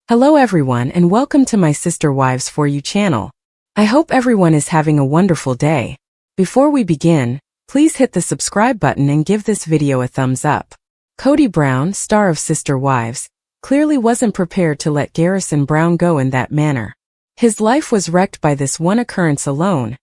Hello everyone and welcome to my Sister Wives For You channel. I hope everyone is having a wonderful day. Before we begin, please hit the subscribe button and give this video a thumbs up. Kody Brown, star of Sister Wives, clearly wasn't prepared to let Garrison Brown go in that manner. His life was wrecked by this one occurrence alone,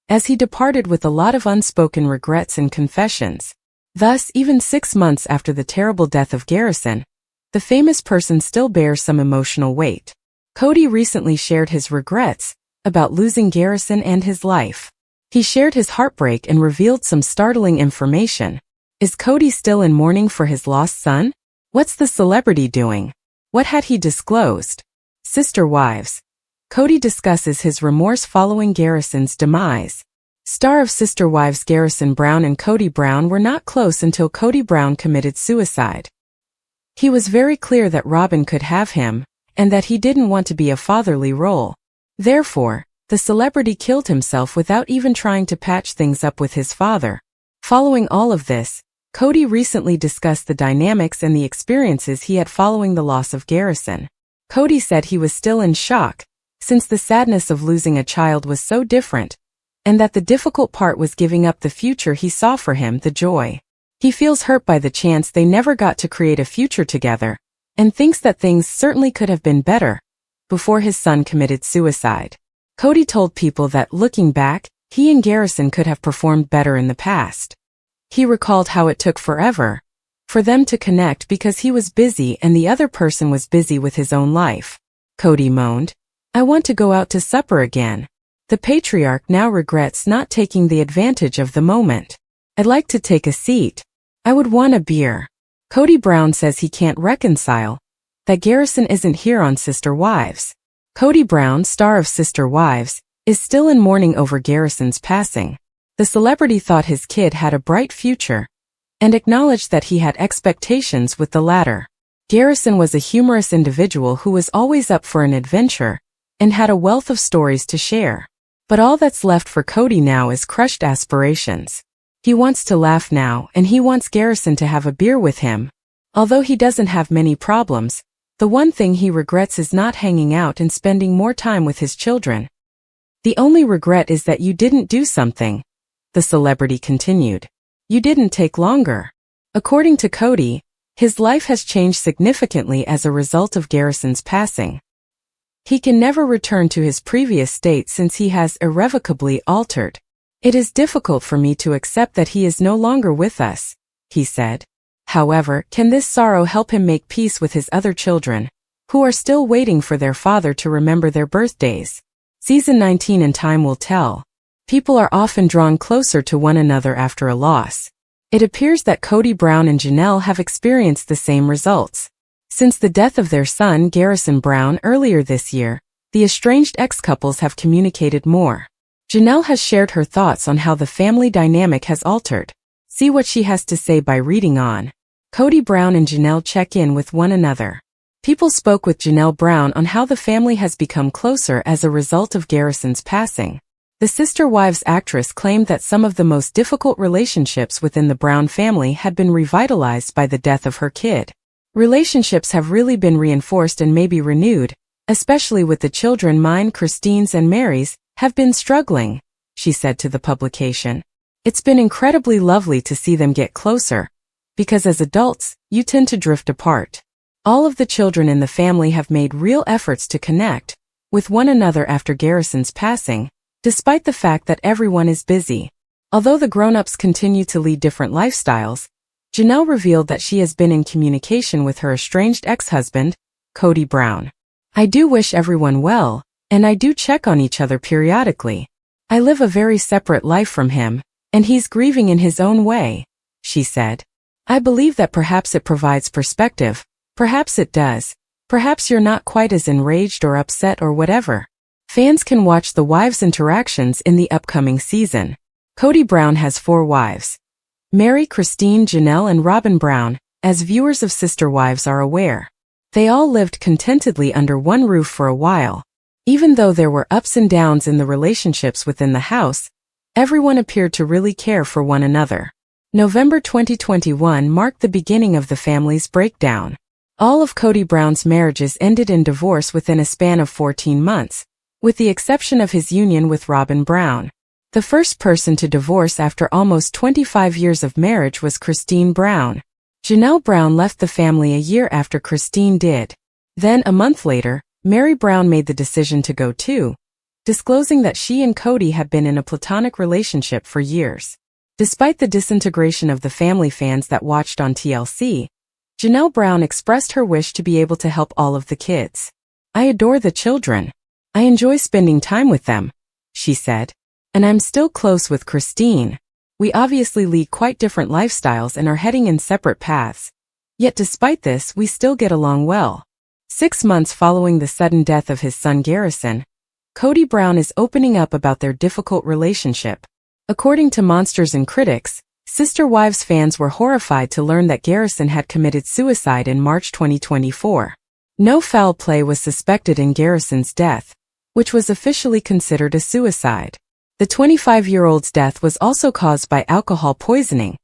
as he departed with a lot of unspoken regrets and confessions. Thus, even 6 months after the terrible death of Garrison, the famous person still bears some emotional weight. Kody recently shared his regrets about losing Garrison and his life. He shared his heartbreak and revealed some startling information. Is Kody still in mourning for his lost son? What's the celebrity doing? What had he disclosed? Sister Wives. Kody discusses his remorse following Garrison's demise. Star of Sister Wives Garrison Brown and Kody Brown were not close until Kody Brown committed suicide. He was very clear that Robin could have him, and that he didn't want to be a fatherly role. Therefore, the celebrity killed himself without even trying to patch things up with his father. Following all of this, Kody recently discussed the dynamics and the experiences he had following the loss of Garrison. Kody said he was still in shock, since the sadness of losing a child was so different, and that the difficult part was giving up the future he saw for him, the joy. He feels hurt by the chance they never got to create a future together, and thinks that things certainly could have been better before his son committed suicide. Kody told people that, looking back, he and Garrison could have performed better in the past. He recalled how it took forever for them to connect because he was busy and the other person was busy with his own life. Kody moaned, "I want to go out to supper again." The patriarch now regrets not taking the advantage of the moment. "I'd like to take a seat. I would want a beer." Kody Brown says he can't reconcile that Garrison isn't here on Sister Wives. Kody Brown, star of Sister Wives, is still in mourning over Garrison's passing. The celebrity thought his kid had a bright future and acknowledged that he had expectations with the latter. Garrison was a humorous individual who was always up for an adventure and had a wealth of stories to share. But all that's left for Kody now is crushed aspirations. He wants to laugh now, and he wants Garrison to have a beer with him. Although he doesn't have many problems, the one thing he regrets is not hanging out and spending more time with his children. "The only regret is that you didn't do something," the celebrity continued. "You didn't take longer." According to Kody, his life has changed significantly as a result of Garrison's passing. He can never return to his previous state since he has irrevocably altered. "It is difficult for me to accept that he is no longer with us," he said. However, can this sorrow help him make peace with his other children, who are still waiting for their father to remember their birthdays? Season 19 and time will tell. People are often drawn closer to one another after a loss. It appears that Kody Brown and Janelle have experienced the same results. Since the death of their son Garrison Brown earlier this year, the estranged ex-couples have communicated more. Janelle has shared her thoughts on how the family dynamic has altered. See what she has to say by reading on. Kody Brown and Janelle check in with one another. People spoke with Janelle Brown on how the family has become closer as a result of Garrison's passing. The Sister Wives actress claimed that some of the most difficult relationships within the Brown family had been revitalized by the death of her kid. Relationships have really been reinforced and maybe renewed, especially with the children. "Mine, Christine's and Mary's, have been struggling," she said to the publication. "It's been incredibly lovely to see them get closer, because as adults, you tend to drift apart. All of the children in the family have made real efforts to connect with one another after Garrison's passing, despite the fact that everyone is busy." Although the grown-ups continue to lead different lifestyles, Janelle revealed that she has been in communication with her estranged ex-husband, Kody Brown. "I do wish everyone well, and I do check on each other periodically. I live a very separate life from him, and he's grieving in his own way," she said. "I believe that perhaps it provides perspective. Perhaps it does. Perhaps you're not quite as enraged or upset or whatever." Fans can watch the wives' interactions in the upcoming season. Kody Brown has 4 wives: Mary, Christine, Janelle, and Robin Brown, as viewers of Sister Wives are aware. They all lived contentedly under one roof for a while. Even though there were ups and downs in the relationships within the house, everyone appeared to really care for one another. November 2021 marked the beginning of the family's breakdown. All of Kody Brown's marriages ended in divorce within a span of 14 months, with the exception of his union with Robin Brown. The first person to divorce after almost 25 years of marriage was Christine Brown. Janelle Brown left the family a year after Christine did. Then, a month later, Mary Brown made the decision to go too, disclosing that she and Kody had been in a platonic relationship for years. Despite the disintegration of the family, fans that watched on TLC, Janelle Brown expressed her wish to be able to help all of the kids. "I adore the children. I enjoy spending time with them," she said. "And I'm still close with Christine. We obviously lead quite different lifestyles and are heading in separate paths. Yet despite this, we still get along well." 6 months following the sudden death of his son Garrison, Kody Brown is opening up about their difficult relationship. According to Monsters and Critics, Sister Wives fans were horrified to learn that Garrison had committed suicide in March 2024. No foul play was suspected in Garrison's death, which was officially considered a suicide. The 25-year-old's death was also caused by alcohol poisoning,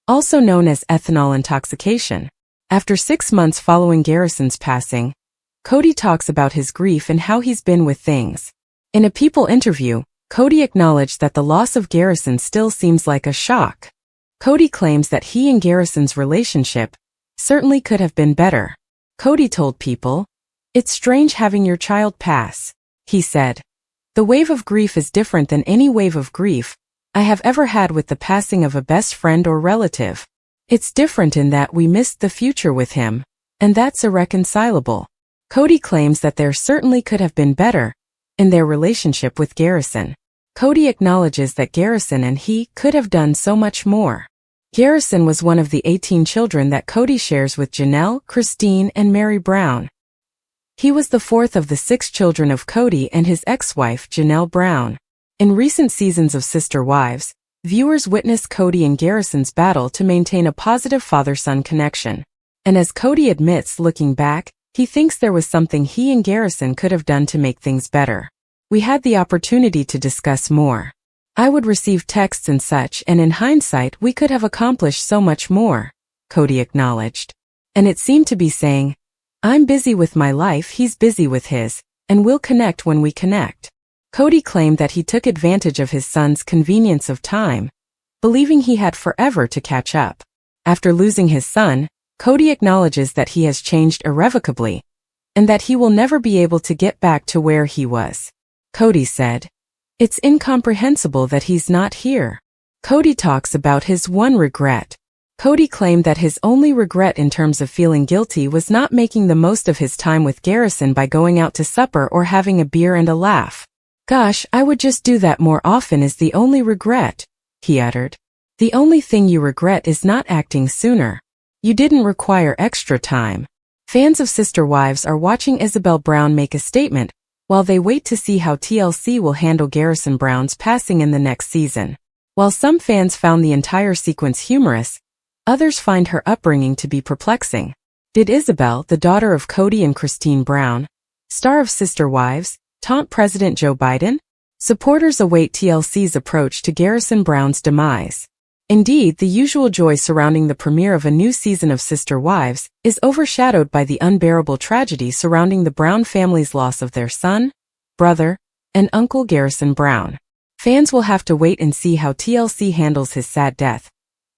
also known as ethanol intoxication. After 6 months following Garrison's passing, Kody talks about his grief and how he's been with things. In a People interview, Kody acknowledged that the loss of Garrison still seems like a shock. Kody claims that he and Garrison's relationship certainly could have been better. Kody told People, "It's strange having your child pass," he said. "The wave of grief is different than any wave of grief I have ever had with the passing of a best friend or relative. It's different in that we missed the future with him, and that's irreconcilable." Kody claims that there certainly could have been better in their relationship with Garrison. Kody acknowledges that Garrison and he could have done so much more. Garrison was one of the 18 children that Kody shares with Janelle, Christine, and Mary Brown. He was the fourth of the 6 children of Kody and his ex-wife, Janelle Brown. In recent seasons of Sister Wives, viewers witnessed Kody and Garrison's battle to maintain a positive father-son connection. And as Kody admits, looking back, he thinks there was something he and Garrison could have done to make things better. "We had the opportunity to discuss more. I would receive texts and such, and in hindsight we could have accomplished so much more," Kody acknowledged. And it seemed to be saying, "I'm busy with my life, he's busy with his, and we'll connect when we connect." Kody claimed that he took advantage of his son's convenience of time, believing he had forever to catch up. After losing his son, Kody acknowledges that he has changed irrevocably, and that he will never be able to get back to where he was. Kody said, "It's incomprehensible that he's not here." Kody talks about his one regret. Kody claimed that his only regret in terms of feeling guilty was not making the most of his time with Garrison by going out to supper or having a beer and a laugh. "Gosh, I would just do that more often is the only regret," he uttered. "The only thing you regret is not acting sooner. You didn't require extra time." Fans of Sister Wives are watching Isabel Brown make a statement, while they wait to see how TLC will handle Garrison Brown's passing in the next season. While some fans found the entire sequence humorous, others find her upbringing to be perplexing. Did Isabel, the daughter of Kody and Christine Brown, star of Sister Wives, taunt President Joe Biden? Supporters await TLC's approach to Garrison Brown's demise. Indeed, the usual joy surrounding the premiere of a new season of Sister Wives is overshadowed by the unbearable tragedy surrounding the Brown family's loss of their son, brother, and uncle Garrison Brown. Fans will have to wait and see how TLC handles his sad death.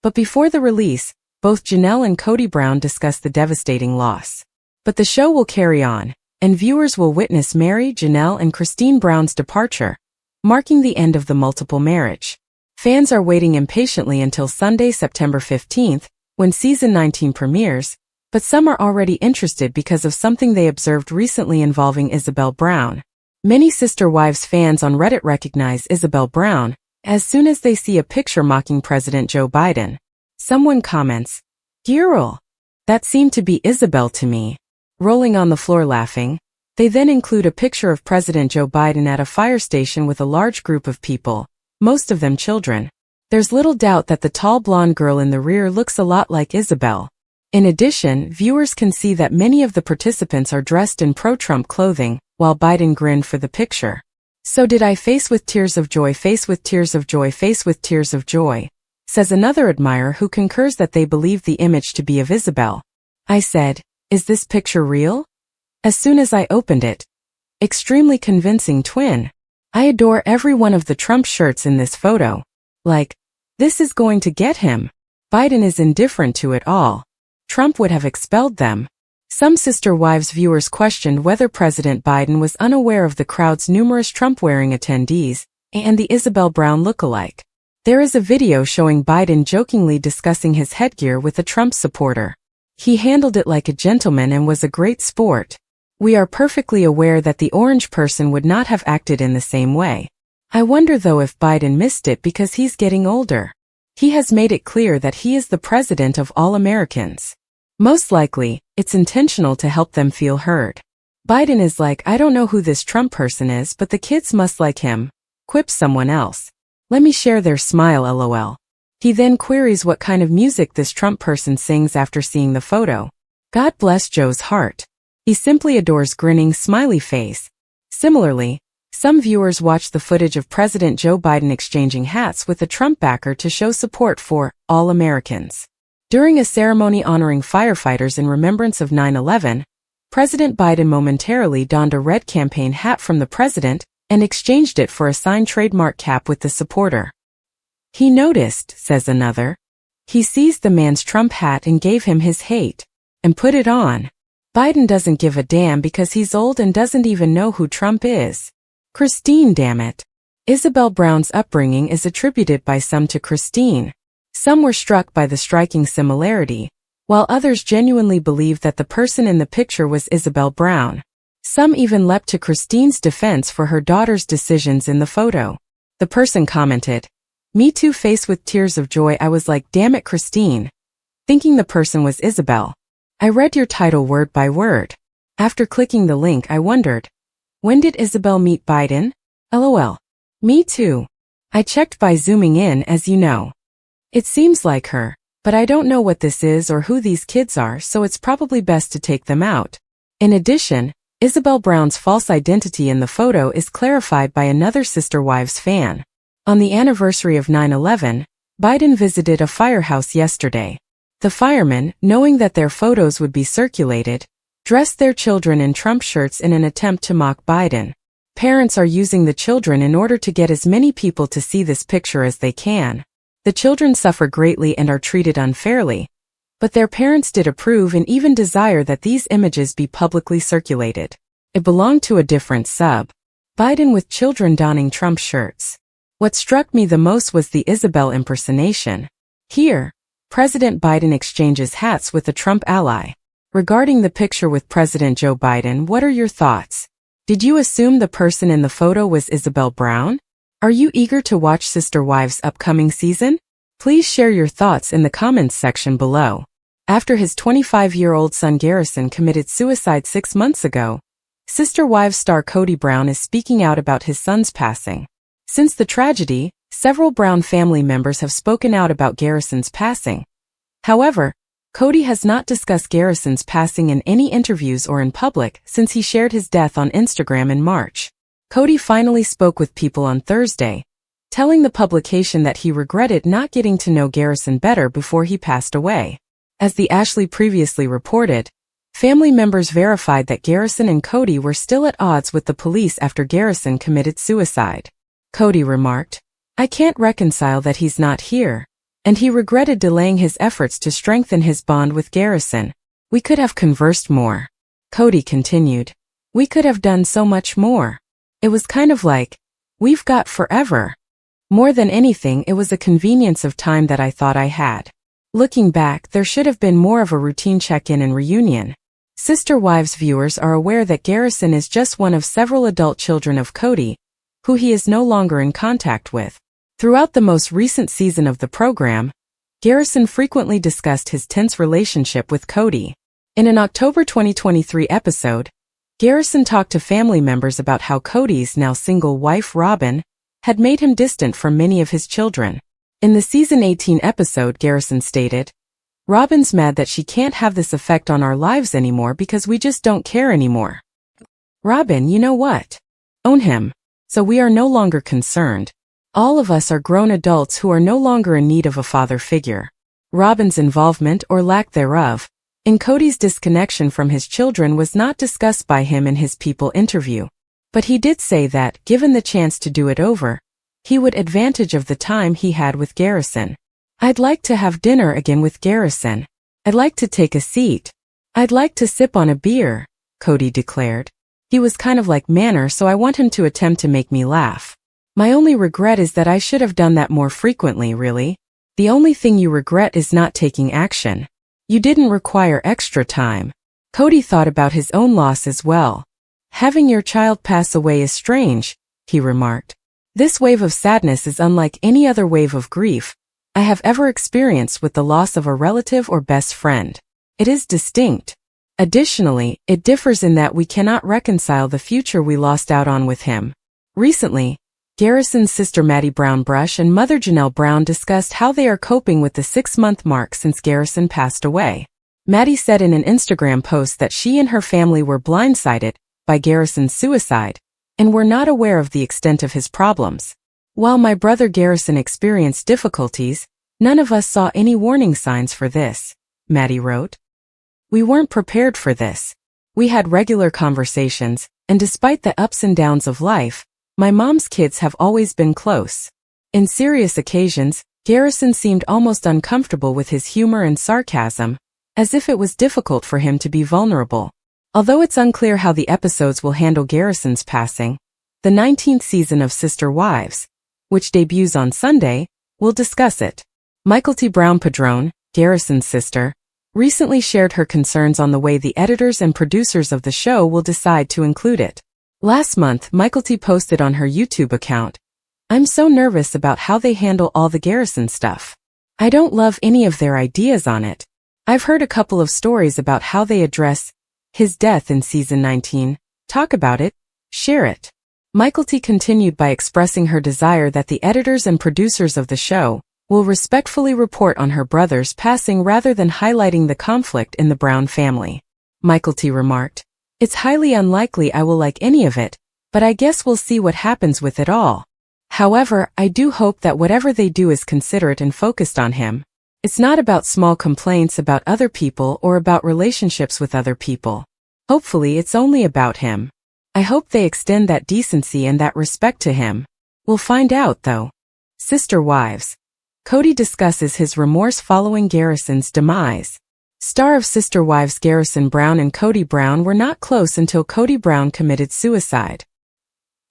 But before the release, both Janelle and Kody Brown discuss the devastating loss. But the show will carry on, and viewers will witness Mary, Janelle, and Christine Brown's departure, marking the end of the multiple marriage. Fans are waiting impatiently until Sunday, September 15th, when Season 19 premieres, but some are already interested because of something they observed recently involving Isabel Brown. Many Sister Wives fans on Reddit recognize Isabel Brown as soon as they see a picture mocking President Joe Biden. Someone comments, "Girl, that seemed to be Isabel to me," rolling on the floor laughing. They then include a picture of President Joe Biden at a fire station with a large group of people, most of them children. There's little doubt that the tall blonde girl in the rear looks a lot like Isabel. In addition, viewers can see that many of the participants are dressed in pro-Trump clothing, while Biden grinned for the picture. "So did I face with tears of joy, face with tears of joy, face with tears of joy," says another admirer who concurs that they believe the image to be of Isabel. "I said, Is this picture real? As soon as I opened it. Extremely convincing twin. I adore every one of the Trump shirts in this photo. Like, this is going to get him. Biden is indifferent to it all. Trump would have expelled them. Some Sister Wives viewers questioned whether President Biden was unaware of the crowd's numerous Trump-wearing attendees and the Isabel Brown lookalike. There is a video showing Biden jokingly discussing his headgear with a Trump supporter. He handled it like a gentleman and was a great sport. We are perfectly aware that the orange person would not have acted in the same way. I wonder though if Biden missed it because he's getting older. He has made it clear that he is the president of all Americans. Most likely, it's intentional to help them feel heard. Biden is like, I don't know who this Trump person is, but the kids must like him, quips someone else. Let me share their smile lol. He then queries what kind of music this Trump person sings after seeing the photo. God bless Joe's heart. He simply adores grinning smiley face. Similarly, some viewers watched the footage of President Joe Biden exchanging hats with a Trump backer to show support for all Americans. During a ceremony honoring firefighters in remembrance of 9/11, President Biden momentarily donned a red campaign hat from the president and exchanged it for a signed trademark cap with the supporter. He noticed, says another. He seized the man's Trump hat and gave him his hate, and put it on. Biden doesn't give a damn because he's old and doesn't even know who Trump is. Christine, damn it. Isabel Brown's upbringing is attributed by some to Christine. Some were struck by the striking similarity, while others genuinely believed that the person in the picture was Isabel Brown. Some even leapt to Christine's defense for her daughter's decisions in the photo. The person commented, "Me too," face with tears of joy. I was like, damn it, Christine. Thinking the person was Isabel. I read your title word by word. After clicking the link, I wondered, when did Isabel meet Biden? LOL. Me too. I checked by zooming in, as you know. It seems like her, but I don't know what this is or who these kids are, so it's probably best to take them out. In addition, Isabel Brown's false identity in the photo is clarified by another Sister Wives fan. On the anniversary of 9/11, Biden visited a firehouse yesterday. The firemen, knowing that their photos would be circulated, dressed their children in Trump shirts in an attempt to mock Biden. Parents are using the children in order to get as many people to see this picture as they can. The children suffer greatly and are treated unfairly, but their parents did approve and even desire that these images be publicly circulated. It belonged to a different sub. Biden with children donning Trump shirts. What struck me the most was the Isabel impersonation. Here, President Biden exchanges hats with a Trump ally. Regarding the picture with President Joe Biden, what are your thoughts? Did you assume the person in the photo was Isabel Brown? Are you eager to watch Sister Wives' upcoming season? Please share your thoughts in the comments section below. After his 25-year-old son Garrison committed suicide 6 months ago, Sister Wives star Kody Brown is speaking out about his son's passing. Since the tragedy, several Brown family members have spoken out about Garrison's passing. However, Kody has not discussed Garrison's passing in any interviews or in public since he shared his death on Instagram in March. Kody finally spoke with People on Thursday, telling the publication that he regretted not getting to know Garrison better before he passed away. As the Ashley previously reported, family members verified that Garrison and Kody were still at odds with the police after Garrison committed suicide. Kody remarked, "I can't reconcile that he's not here," and he regretted delaying his efforts to strengthen his bond with Garrison. "We could have conversed more." Kody continued, "We could have done so much more. It was kind of like, we've got forever. More than anything, it was a convenience of time that I thought I had. Looking back, there should have been more of a routine check-in and reunion." Sister Wives viewers are aware that Garrison is just one of several adult children of Kody, who he is no longer in contact with. Throughout the most recent season of the program, Garrison frequently discussed his tense relationship with Kody. In an October 2023 episode, Garrison talked to family members about how Kody's now single wife Robin had made him distant from many of his children. In the season 18 episode, Garrison stated, "Robin's mad that she can't have this effect on our lives anymore because we just don't care anymore. Robin, you know what? Own him. So we are no longer concerned. All of us are grown adults who are no longer in need of a father figure." Robin's involvement or lack thereof In Kody's disconnection from his children was not discussed by him in his People interview. But he did say that, given the chance to do it over, he would advantage of the time he had with Garrison. I'd like to have dinner again with Garrison. I'd like to take a seat. I'd like to sip on a beer, Kody declared. He was kind of like Manor, so I want him to attempt to make me laugh. My only regret is that I should have done that more frequently, really. The only thing you regret is not taking action. You didn't require extra time. Kody thought about his own loss as well. Having your child pass away is strange, he remarked. This wave of sadness is unlike any other wave of grief I have ever experienced with the loss of a relative or best friend. It is distinct. Additionally, it differs in that we cannot reconcile the future we lost out on with him. Recently, Garrison's sister Maddie Brown Brush and mother Janelle Brown discussed how they are coping with the 6-month mark since Garrison passed away. Maddie said in an Instagram post that she and her family were blindsided by Garrison's suicide and were not aware of the extent of his problems. While my brother Garrison experienced difficulties, none of us saw any warning signs for this, Maddie wrote. We weren't prepared for this. We had regular conversations, and despite the ups and downs of life, my mom's kids have always been close. In serious occasions, Garrison seemed almost uncomfortable with his humor and sarcasm, as if it was difficult for him to be vulnerable. Although it's unclear how the episodes will handle Garrison's passing, the 19th season of Sister Wives, which debuts on Sunday, will discuss it. Mykelti Brown Padron, Garrison's sister, recently shared her concerns on the way the editors and producers of the show will decide to include it. Last month, Mykelti posted on her YouTube account, "I'm so nervous about how they handle all the Garrison stuff. I don't love any of their ideas on it. I've heard a couple of stories about how they address his death in season 19, talk about it, share it." Mykelti continued by expressing her desire that the editors and producers of the show will respectfully report on her brother's passing rather than highlighting the conflict in the Brown family. Mykelti remarked, "It's highly unlikely I will like any of it, but I guess we'll see what happens with it all. However, I do hope that whatever they do is considerate and focused on him. It's not about small complaints about other people or about relationships with other people. Hopefully it's only about him. I hope they extend that decency and that respect to him. We'll find out, though." Sister Wives. Kody discusses his remorse following Garrison's demise. Star of Sister Wives Garrison Brown and Kody Brown were not close until Kody Brown committed suicide.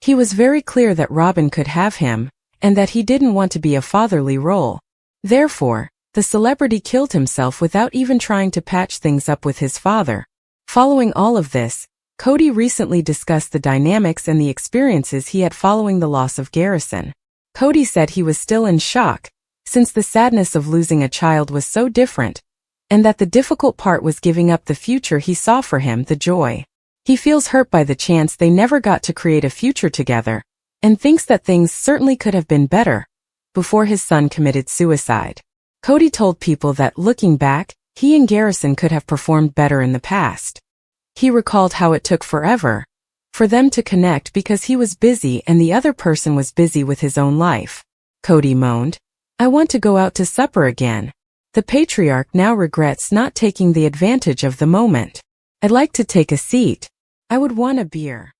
He was very clear that Robyn could have him, and that he didn't want to be a fatherly role. Therefore, the celebrity killed himself without even trying to patch things up with his father. Following all of this, Kody recently discussed the dynamics and the experiences he had following the loss of Garrison. Kody said he was still in shock, since the sadness of losing a child was so different, and that the difficult part was giving up the future he saw for him, the joy. He feels hurt by the chance they never got to create a future together, and thinks that things certainly could have been better before his son committed suicide. Kody told People that, looking back, he and Garrison could have performed better in the past. He recalled how it took forever for them to connect because he was busy and the other person was busy with his own life. Kody moaned, "I want to go out to supper again." The patriarch now regrets not taking the advantage of the moment. "I'd like to take a seat. I would want a beer."